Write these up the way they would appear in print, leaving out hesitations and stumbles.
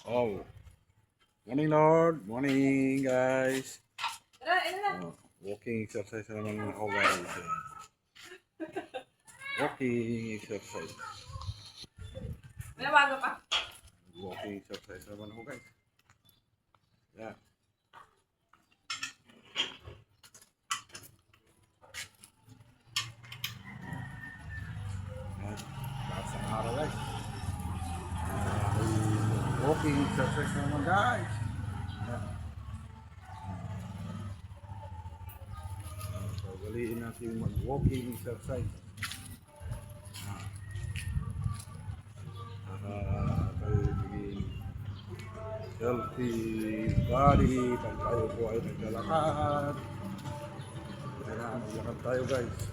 Oh, morning Lord, morning guys. Walking exercise na naman ako guys. Walking exercise. May bago pa. Walking exercise naman ako guys. Yeah. Yan. Lakas ng araw guys. Walking exercise naman guys. Yeah. So, galiin natin mag-walking exercise. Tayo maging healthy body pag tayo po ay naglalakad. Kailangan maglakad tayo guys.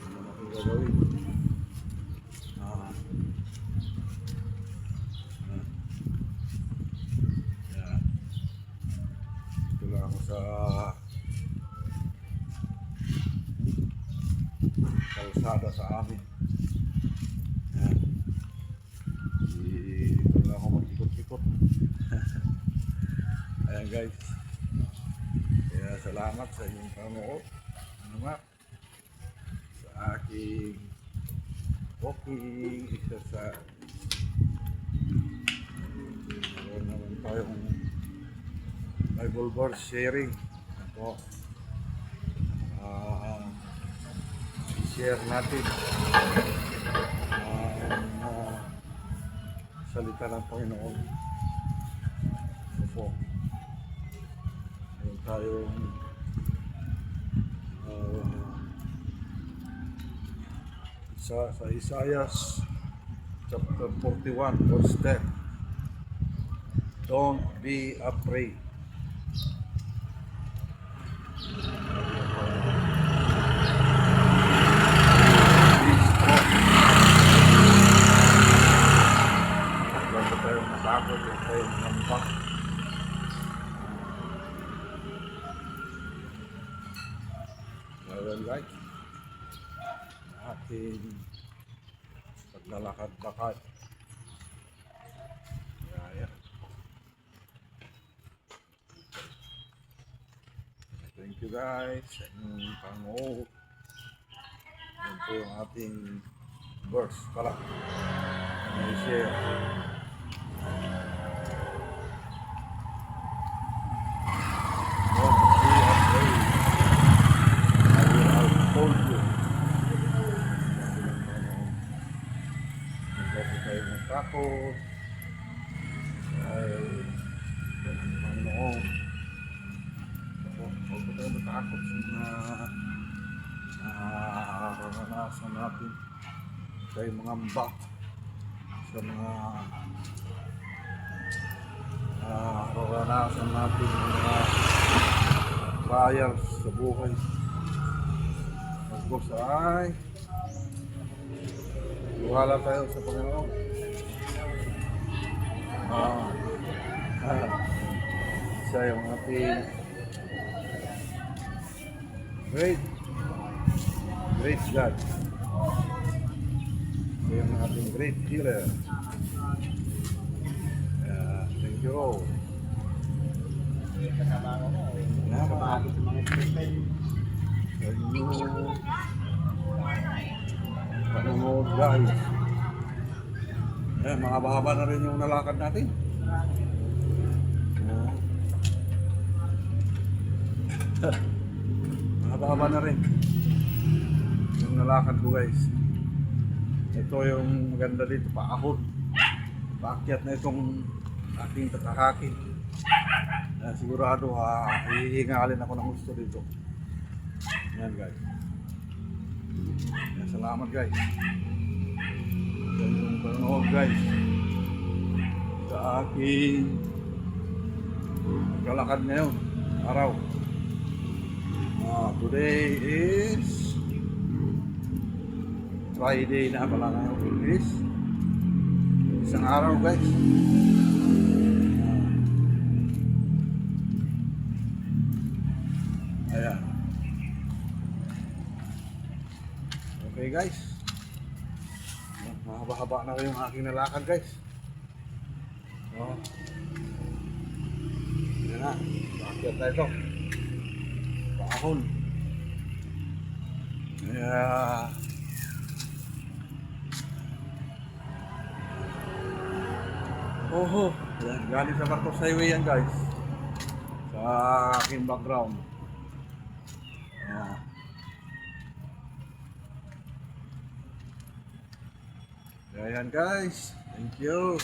Ano natin gagawin? Yan. Ito lang ako sa kalsada sa amin. Yan. Dito lang ako mag-ikot-ikot. Ayan guys. Kaya salamat sa inyong panonood. Salamat sa aking walking exercise. Meron naman tayong Bible verse sharing. Ito. Share natin ang salita ng Panginoon. Ito. Meron tayong sa Isaiah chapter 41 verse 10. Don't be afraid. Be strong. Huwag na tayong matakot, huwag tayong ngambak. Well guys, ating paglalakad-lakad. Ayan. Thank you guys sa inyong panood. Yan po yung ating verse pala. May share. Don't be afraid. I will uphold you. Huwag po tayo matakot. Ay, Panginoon. Huwag po tayo matakot sa mga naranasan natin. Tayo mga mbak sa mga naranasan natin mga trials sa buhay. Pagkos ay wala tayo sa Panginoon. Siya yung ating great God. Siya yung ating great healer. Thank you all. Nakakapagod sa mga equipment. Sa inyong panonood guys. Ayan, mahaba-haba na rin yung nalakad natin. Mahaba-haba na rin yung nalakad ko guys. Ito yung maganda dito, paahon. Paakyat na itong aking tatahakin. Sigurado hihingalin ako ng gusto dito. Yan guys. Salamat guys sa inyong panonood guys sa aking kalakad ngayon araw. Today is Friday na pala ngayon guys. Isang araw guys. Ayan. Okay guys. Mahaba-haba na rin yung aking nalakad guys. Oh. Yan na. Bakit na ito? Paahon. Yeah. Oho. Yan. Galing sa Marcos Highway yan guys. Sa aking background. Yan. Kaya yan guys. Thank you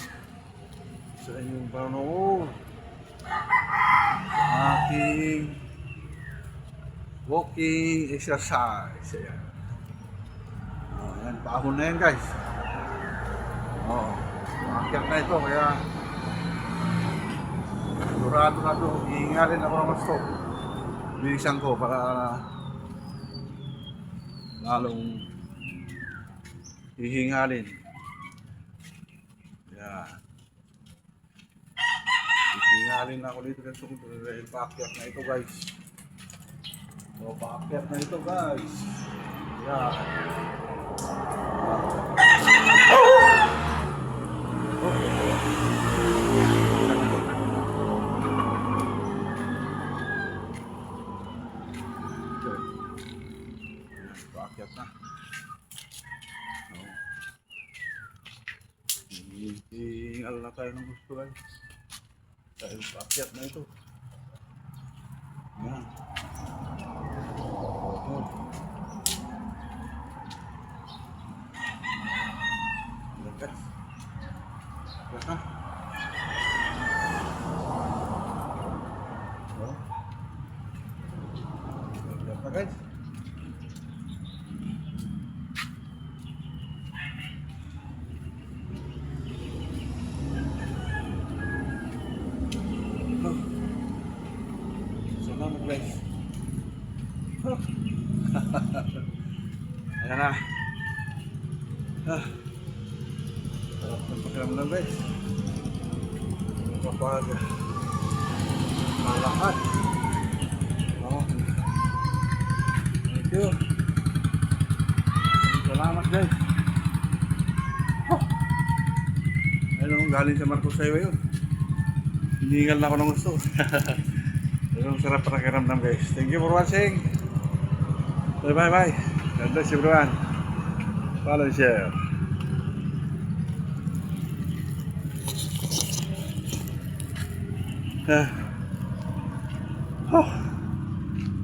sa inyong panonood sa aking walking exercise. Ayan. Oh, yan, paahon na yan guys. Oh, maakyat na ito kaya sigurado na ito. Iingalin ako ng gusto. Bilisan ko para lalong hihingalin. Yan. Hihingalin na ako dito kasi dahil paakyat na ito guys. So, paakyat na ito guys. Yan. Okay. Paakyat na. Hihingal na tayo ng gusto guys. Dahil paakyat na ito. Yan. Oh. Yan guys. Yan na. Oh. Yan na guys. Oh. Salamat guys. Oh. Ayan na. Ah. Sarap ng pakiramdam guys. Kapag malakad. Oh. Thank you. Salamat guys. Oh. Ayun, galing sa Marcos Highway yun. Hiningal na ako ng gusto. Pero sarap pakiramdam guys. Thank you for watching. Bye bye. God bless everyone. Follow and share. Oh.